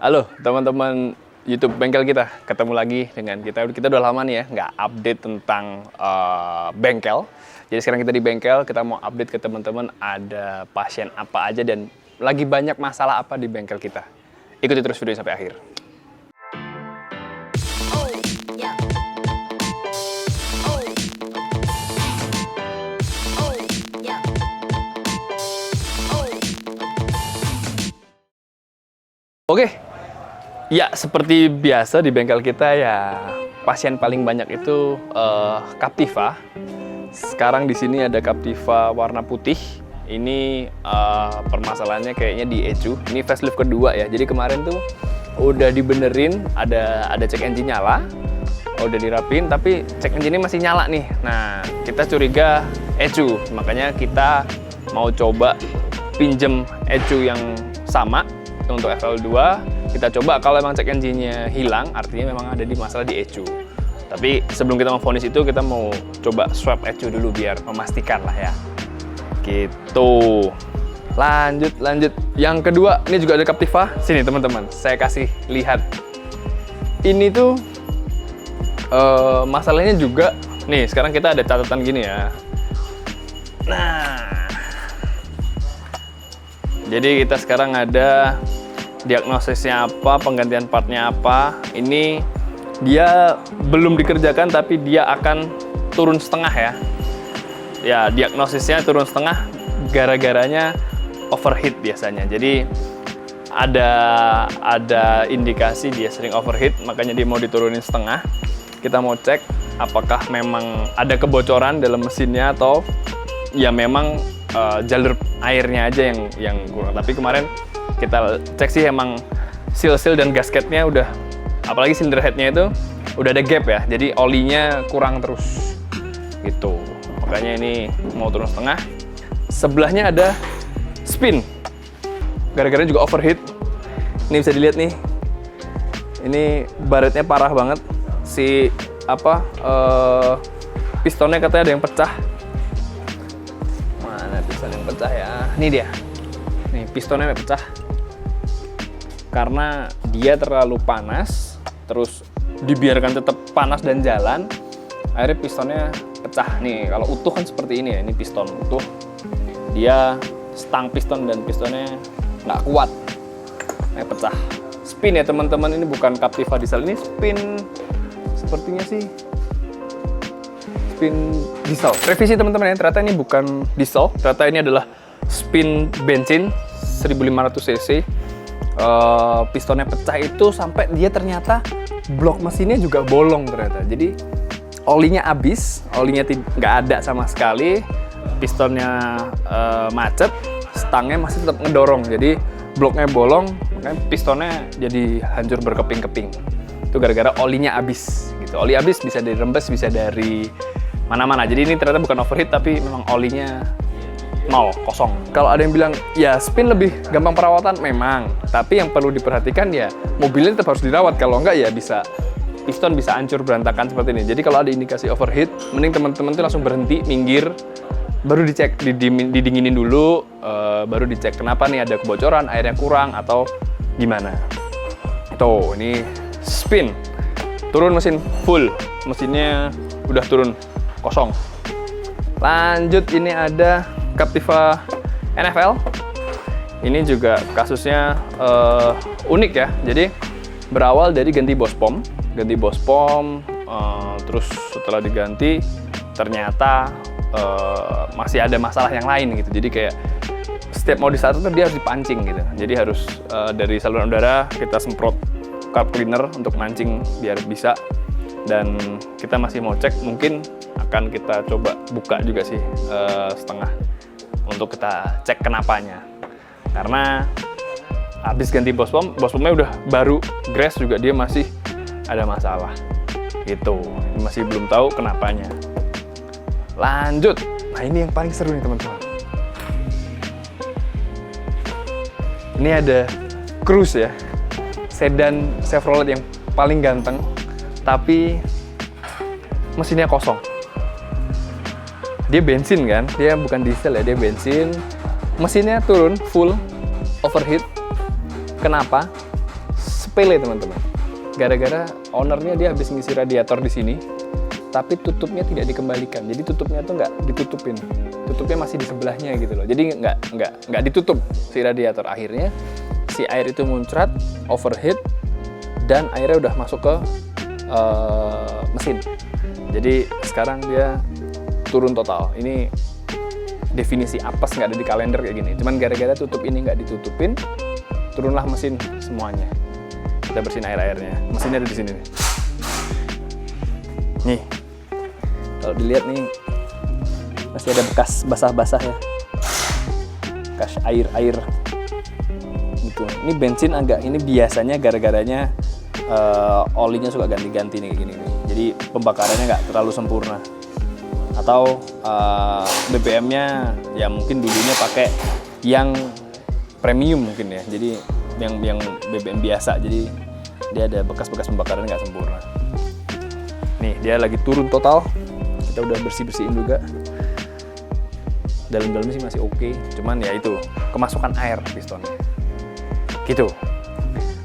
Halo teman-teman YouTube bengkel kita, ketemu lagi dengan kita. Kita udah lama nih ya nggak update tentang bengkel. Jadi sekarang kita di bengkel, kita mau update ke teman-teman ada pasien apa aja dan lagi banyak masalah apa di bengkel kita. Ikuti terus video sampai akhir. Oke, ya seperti biasa di bengkel kita ya pasien paling banyak itu Captiva. Sekarang di sini ada Captiva warna putih. Ini permasalahannya kayaknya di ECU. Ini facelift kedua ya. Jadi kemarin tuh udah dibenerin, ada cek engine nyala, udah dirapin, tapi cek engine-nya masih nyala nih. Nah, kita curiga ECU, makanya kita mau coba pinjem ECU yang sama. Untuk FL2 kita coba, kalau emang cek engine-nya hilang artinya memang ada di masalah di ECU. Tapi sebelum kita memvonis itu kita mau coba swap ECU dulu biar memastikan lah ya. Gitu. Lanjut. Yang kedua, ini juga ada Captiva. Sini teman-teman, saya kasih lihat. Ini tuh masalahnya juga. Nih, sekarang kita ada catatan gini ya. Nah. Jadi kita sekarang ada diagnosisnya apa, penggantian partnya apa. Ini dia belum dikerjakan tapi dia akan turun setengah ya. Ya, diagnosisnya turun setengah gara-garanya overheat biasanya. Jadi ada indikasi dia sering overheat, makanya dia mau diturunin setengah. Kita mau cek apakah memang ada kebocoran dalam mesinnya atau ya memang jalur airnya aja yang kurang. Tapi kemarin kita cek sih emang seal dan gasketnya udah, apalagi cylinder headnya itu udah ada gap ya, jadi olinya kurang terus gitu. Makanya ini mau turun setengah. Sebelahnya ada spin, gara-gara juga overheat. Ini bisa dilihat nih, ini baretnya parah banget. Si pistonnya katanya ada yang pecah. Piston yang pecah ya, ini dia, nih pistonnya pecah karena dia terlalu panas, terus dibiarkan tetap panas dan jalan, akhirnya pistonnya pecah. Nih kalau utuh kan seperti ini ya, ini piston utuh, dia stang piston dan pistonnya nggak kuat, pecah. Spin ya teman-teman, ini bukan Captiva diesel, ini spin sepertinya sih spin diesel. Revisi teman-teman ya, ternyata ini bukan diesel, ternyata ini adalah spin bensin 1500 cc. Pistonnya pecah itu sampai dia ternyata blok mesinnya juga bolong ternyata. Jadi olinya habis, olinya nggak ada sama sekali, pistonnya macet, stangnya masih tetap ngedorong. Jadi bloknya bolong, makanya pistonnya jadi hancur berkeping-keping. Itu gara-gara olinya habis gitu. Oli habis bisa dari rembes, bisa dari mana-mana. Jadi ini ternyata bukan overheat tapi memang olinya kosong. Kalau ada yang bilang ya spin lebih gampang perawatan, memang, tapi yang perlu diperhatikan ya mobilnya tetap harus dirawat. Kalau enggak ya bisa piston bisa hancur berantakan seperti ini. Jadi kalau ada indikasi overheat, mending teman-teman tuh langsung berhenti, minggir, baru dicek, didinginin dulu, baru dicek kenapa nih ada kebocoran, airnya kurang atau gimana. Tuh, ini spin, turun mesin full, mesinnya udah turun kosong. Lanjut, ini ada Captiva NFL. Ini juga kasusnya unik ya. Jadi berawal dari ganti bos pom, terus setelah diganti ternyata masih ada masalah yang lain gitu. Jadi kayak setiap mau disatu dia harus dipancing gitu. Jadi harus dari saluran udara kita semprot carb cleaner untuk mancing biar bisa. Dan kita masih mau cek, mungkin akan kita coba buka juga sih setengah untuk kita cek kenapanya. Karena habis ganti bos pomnya udah baru, grease juga dia masih ada masalah gitu. Masih belum tahu kenapanya. Lanjut. Nah, ini yang paling seru nih teman-teman. Ini ada Cruze ya, sedan Chevrolet yang paling ganteng, tapi mesinnya kosong. Dia bensin kan, dia bukan diesel ya, dia bensin. Mesinnya turun full, overheat. Kenapa? sepele teman-teman. Gara-gara ownernya dia habis ngisi radiator di sini, tapi tutupnya tidak dikembalikan. Jadi tutupnya tuh nggak ditutupin, tutupnya masih di sebelahnya gitu loh. Jadi nggak ditutup si radiator. Akhirnya si air itu muncrat, overheat, dan airnya udah masuk ke mesin. Jadi sekarang dia turun total. Ini definisi apes nggak ada di kalender kayak gini. Cuman gara-gara tutup ini nggak ditutupin, turunlah mesin semuanya. Kita bersihin air-airnya. Mesinnya ada di sini. Nih, kalau dilihat nih masih ada bekas basah-basah ya, bekas air-air gitu. Ini bensin agak ini biasanya gara-garanya olinya suka ganti-ganti nih kayak gini nih. Jadi pembakarannya nggak terlalu sempurna. Atau BBM-nya ya mungkin dulunya pakai yang premium mungkin ya. Jadi yang BBM biasa, jadi dia ada bekas-bekas pembakaran nggak sempurna. Nih dia lagi turun total, kita udah bersih-bersihin juga. Dalam-dalamnya sih masih oke, cuman ya itu kemasukan air pistonnya. Gitu.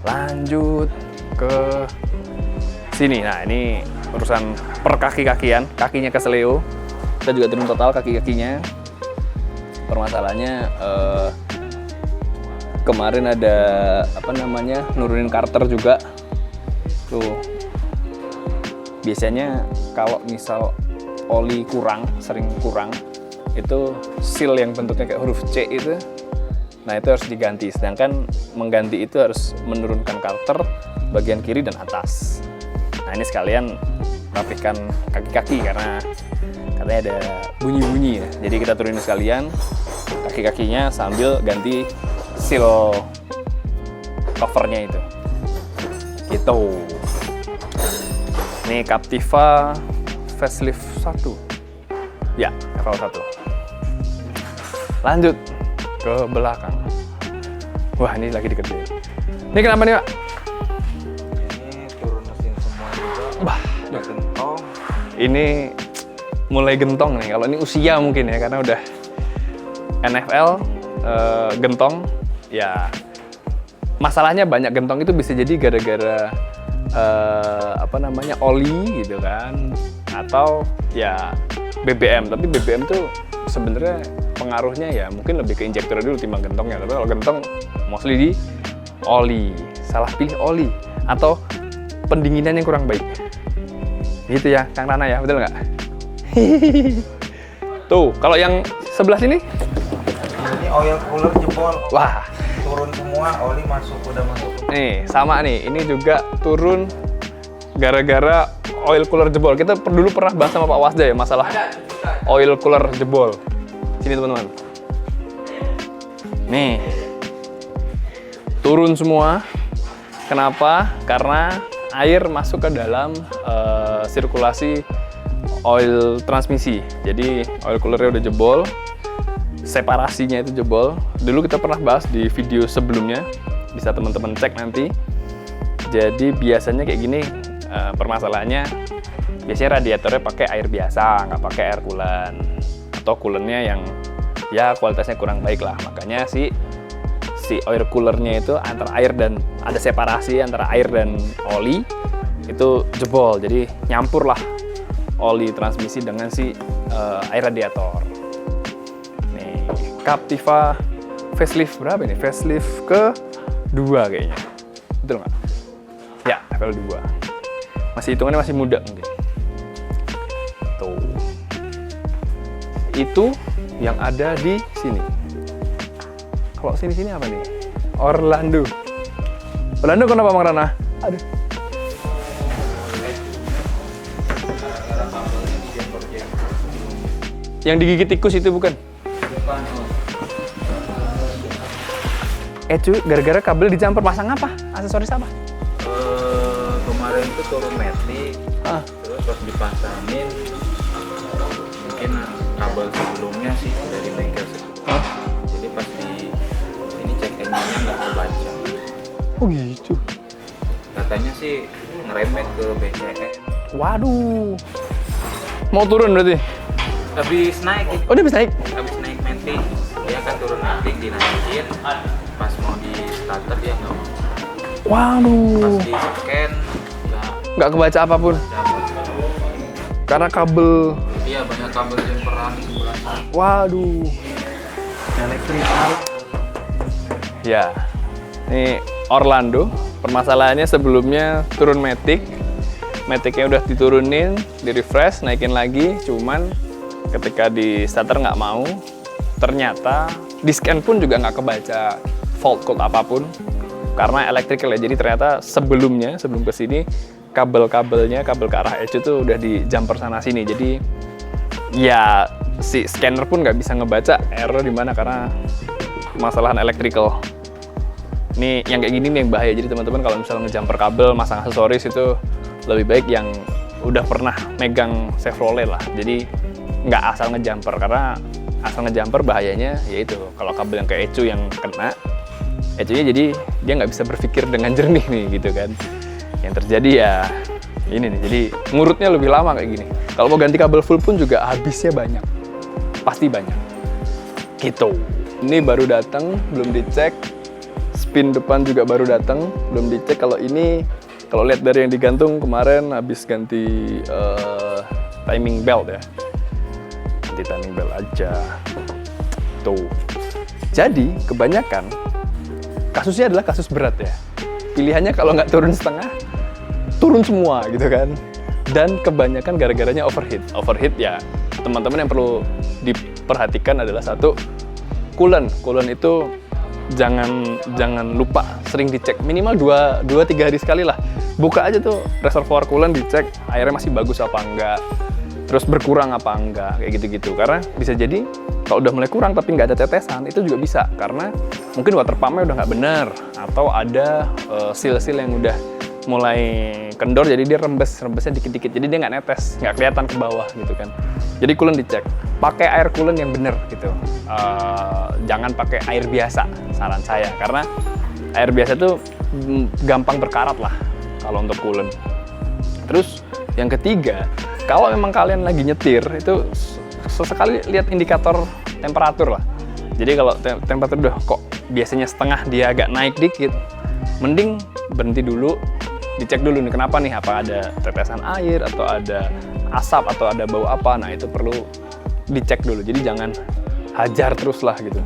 Lanjut ke sini. Nah ini urusan per kaki-kakian, kakinya keseleo. Kita juga turun total kaki-kakinya. Permasalahannya kemarin ada nurunin karter juga tuh. Biasanya kalau misal oli sering kurang itu seal yang bentuknya kayak huruf C itu, nah itu harus diganti. Sedangkan mengganti itu harus menurunkan karter bagian kiri dan atas. Nah ini sekalian rapihkan kaki-kaki karena katanya ada bunyi-bunyi ya. Jadi kita turunin sekalian kaki-kakinya sambil ganti seal covernya itu. Gitu. Ini Captiva facelift 1. Ya, level 1. Lanjut ke belakang. Wah, ini lagi dikerjain. Ini kenapa nih, Pak? Ini turun mesin semua juga. Bah, udah gentong. Ini mulai gentong nih. Kalau ini usia mungkin ya, karena udah NFL gentong. Ya, masalahnya banyak gentong itu bisa jadi gara-gara oli gitu kan, atau ya BBM. Tapi BBM tuh sebenarnya pengaruhnya ya mungkin lebih ke injektor dulu timbang gentongnya. Tapi kalau gentong mostly di oli, salah pilih oli atau pendinginan yang kurang baik. Gitu ya, Kang Rana ya, betul nggak? Tuh, kalau yang sebelah sini? Ini oil cooler jebol. Wah, Turun semua, oli udah masuk. nih sama nih, ini juga turun gara-gara oil cooler jebol. Kita dulu pernah bahas sama Pak Wasda ya masalah oil cooler jebol. Sini teman-teman. Nih, turun semua. Kenapa? Karena air masuk ke dalam sirkulasi oil transmisi. Jadi oil coolernya udah jebol, separasinya itu jebol. Dulu kita pernah bahas di video sebelumnya, bisa teman-teman cek nanti. Jadi biasanya kayak gini permasalahannya, biasanya radiatornya pakai air biasa, nggak pakai air coolant, atau coolant-nya yang ya kualitasnya kurang baik lah. Makanya si oil coolernya itu antara air dan ada separasi antara air dan oli itu jebol. Jadi nyampur lah oli transmisi dengan si air radiator. Nih, Captiva facelift berapa ini? Facelift ke-2 kayaknya. Betul nggak? Ya, level 2. Masih hitungannya masih muda mungkin. Tuh. Itu yang ada di sini. Kalau sini-sini apa nih? Orlando. Orlando kenapa Bang Rana? Aduh. Yang digigit tikus itu bukan? Cuy, gara-gara kabel dicampur, pasang apa? Aksesoris apa? Kemarin itu turun metik, terus pas dipasangin mungkin kabel sebelumnya sih dari bengkel sebelumnya. Jadi pas ini cek engine-nya nggak kebaca. Oh gitu. Katanya sih ngerempet ke BCE. Waduh. Mau turun berarti? Habis naik gitu. Oh, dia bisa naik? Habis naik metik, dia kan turun metik dinaikin. Pas mau di starter dia nggak mau. Waduh, Pas di scan nggak kebaca apapun karena kabel. iya banyak kabel jumperan di sebelah sana. Waduh. Elektrikal. Ya, ini Orlando. Permasalahannya sebelumnya turun Matic-nya udah diturunin, di refresh, naikin lagi. Cuman ketika di starter nggak mau, ternyata di scan pun juga nggak kebaca fault code apapun karena electrical ya. Jadi ternyata sebelum kesini kabel-kabelnya, kabel ke arah ECU tuh udah di jumper sana sini. Jadi ya si scanner pun nggak bisa ngebaca error di mana karena masalahan electrical. Ini yang kayak gini nih yang bahaya. Jadi teman-teman kalau misalnya ngejumper kabel, masang aksesoris itu lebih baik yang udah pernah megang Chevrolet lah. Jadi nggak asal ngejumper, karena asal ngejumper bahayanya yaitu kalau kabel yang ke ECU yang kena, ECU-nya jadi dia nggak bisa berpikir dengan jernih nih gitu kan. Yang terjadi ya ini nih, jadi ngurutnya lebih lama kayak gini. Kalau mau ganti kabel full pun juga habisnya banyak, pasti banyak gitu. Ini baru datang, belum dicek. Spin depan juga baru datang, belum dicek. Kalau ini, kalau lihat dari yang digantung kemarin habis ganti timing belt ya, ganti timing belt aja tuh. Jadi kebanyakan kasusnya adalah kasus berat ya. Pilihannya kalau nggak turun setengah, turun semua gitu kan. Dan kebanyakan gara-garanya overheat ya. Teman-teman yang perlu diperhatikan adalah satu, coolant itu jangan lupa sering dicek, minimal 2-3 hari sekali lah. Buka aja tuh reservoir coolant, dicek airnya masih bagus apa enggak, terus berkurang apa enggak, kayak gitu-gitu. Karena bisa jadi kalau udah mulai kurang tapi nggak ada tetesan, itu juga bisa karena mungkin water pumpnya udah nggak benar, atau ada seal-seal yang udah mulai kendor, jadi dia rembesnya dikit-dikit, jadi dia nggak netes, nggak kelihatan ke bawah gitu kan. Jadi coolant dicek, pakai air coolant yang bener gitu, jangan pakai air biasa saran saya, karena air biasa tuh gampang berkarat lah kalau untuk coolant. Terus yang ketiga, kalau memang kalian lagi nyetir itu sesekali lihat indikator temperatur lah. Jadi kalau temperatur udah kok biasanya setengah dia agak naik dikit, mending berhenti dulu, dicek dulu nih kenapa nih, apa ada tetesan air atau ada asap atau ada bau apa. Nah itu perlu dicek dulu, jadi jangan hajar terus lah gitu.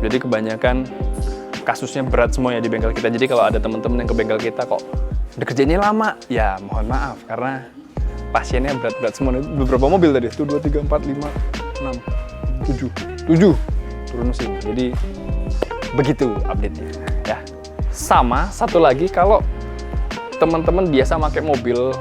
Jadi kebanyakan kasusnya berat semuanya di bengkel kita. Jadi kalau ada teman-teman yang ke bengkel kita kok udah kerjanya lama, ya mohon maaf karena pasiennya berat-berat semua. Beberapa mobil tadi, 1, 2, 3, 4, 5, 6, 7 turun mesin. Jadi begitu update-nya ya. Sama satu lagi, kalau teman-teman biasa pakai mobil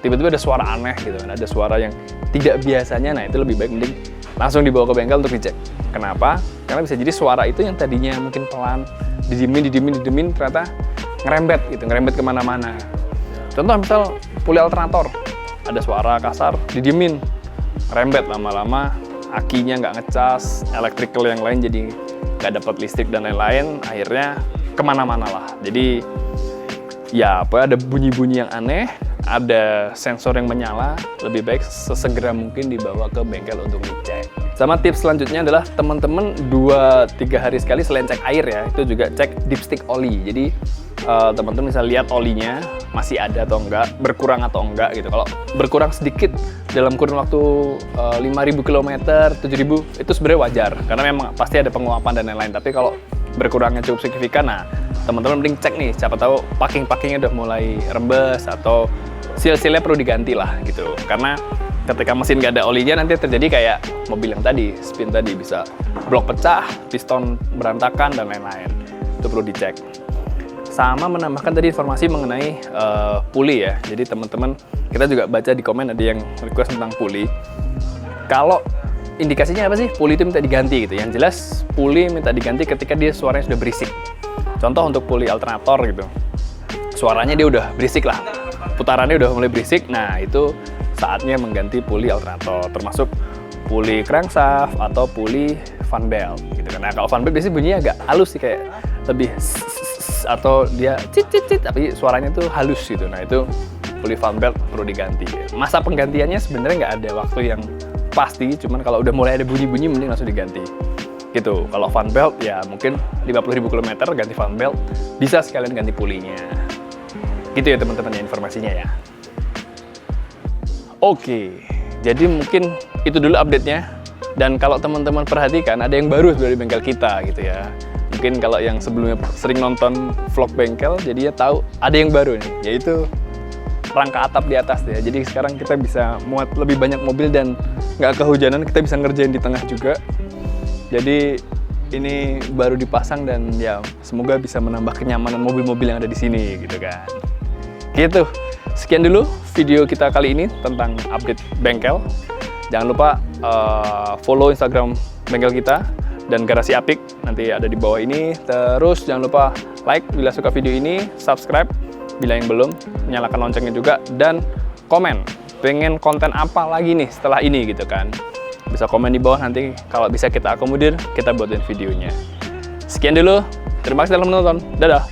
tiba-tiba ada suara aneh gitu kan, ada suara yang tidak biasanya, nah itu lebih baik mending langsung dibawa ke bengkel untuk dicek. Kenapa? Karena bisa jadi suara itu yang tadinya mungkin pelan, didimin ternyata ngerembet kemana-mana. Contoh misal puli alternator, ada suara kasar, didiemin, ngerembet, lama-lama akinya nggak ngecas, electrical yang lain jadi nggak dapat listrik dan lain-lain, akhirnya kemana-mana lah. Jadi ya ada bunyi-bunyi yang aneh, ada sensor yang menyala, lebih baik sesegera mungkin dibawa ke bengkel untuk dicek. Sama tips selanjutnya adalah teman-teman 2-3 hari sekali selain cek air ya, itu juga cek dipstick oli. Jadi teman-teman bisa lihat olinya masih ada atau enggak, berkurang atau enggak gitu. Kalau berkurang sedikit dalam kurun waktu 5.000 km, 7.000, itu sebenarnya wajar karena memang pasti ada penguapan dan lain-lain. Tapi kalau berkurangnya cukup signifikan, nah teman-teman mending cek nih, siapa tahu packing-packingnya udah mulai rembes atau seal-sealnya perlu diganti lah gitu. Karena ketika mesin gak ada olinya, nanti terjadi kayak mobil yang tadi, spin tadi, bisa blok pecah, piston berantakan dan lain-lain. Itu perlu dicek. Sama menambahkan tadi informasi mengenai puli ya. Jadi teman-teman, kita juga baca di komen ada yang request tentang puli. Kalau indikasinya apa sih puli itu minta diganti gitu? Yang jelas puli minta diganti ketika dia suaranya sudah berisik. Contoh untuk puli alternator gitu, suaranya dia udah berisik lah, putarannya udah mulai berisik. Nah itu saatnya mengganti puli alternator, termasuk puli crankshaft atau puli fan belt gitu kan. Nah kalau fan belt biasanya bunyinya agak halus sih, kayak lebih atau dia cit, tapi suaranya tuh halus gitu. Nah itu puli fan belt perlu diganti. Masa penggantiannya sebenarnya nggak ada waktu yang pasti, cuman kalau udah mulai ada bunyi-bunyi mending langsung diganti. gitu. Kalau fan belt ya mungkin 50.000 km ganti fan belt, bisa sekalian ganti pulinya. Gitu ya teman-teman ya informasinya ya. Oke, jadi mungkin itu dulu update-nya. Dan kalau teman-teman perhatikan ada yang baru dari bengkel kita gitu ya. Mungkin kalau yang sebelumnya sering nonton vlog bengkel, jadi ya tahu ada yang baru nih, yaitu rangka atap di atas ya. Jadi sekarang kita bisa muat lebih banyak mobil dan nggak kehujanan, kita bisa ngerjain di tengah juga. Jadi ini baru dipasang dan ya semoga bisa menambah kenyamanan mobil-mobil yang ada di sini gitu kan. Gitu. Sekian dulu video kita kali ini tentang update bengkel. Jangan lupa follow Instagram bengkel kita dan Garasi Apik, nanti ada di bawah ini. Terus jangan lupa like bila suka video ini, subscribe bila yang belum, nyalakan loncengnya juga, dan komen pengen konten apa lagi nih setelah ini gitu kan. Bisa komen di bawah, nanti kalau bisa kita akomodir, kita buatin videonya. Sekian dulu, terima kasih telah menonton, dadah.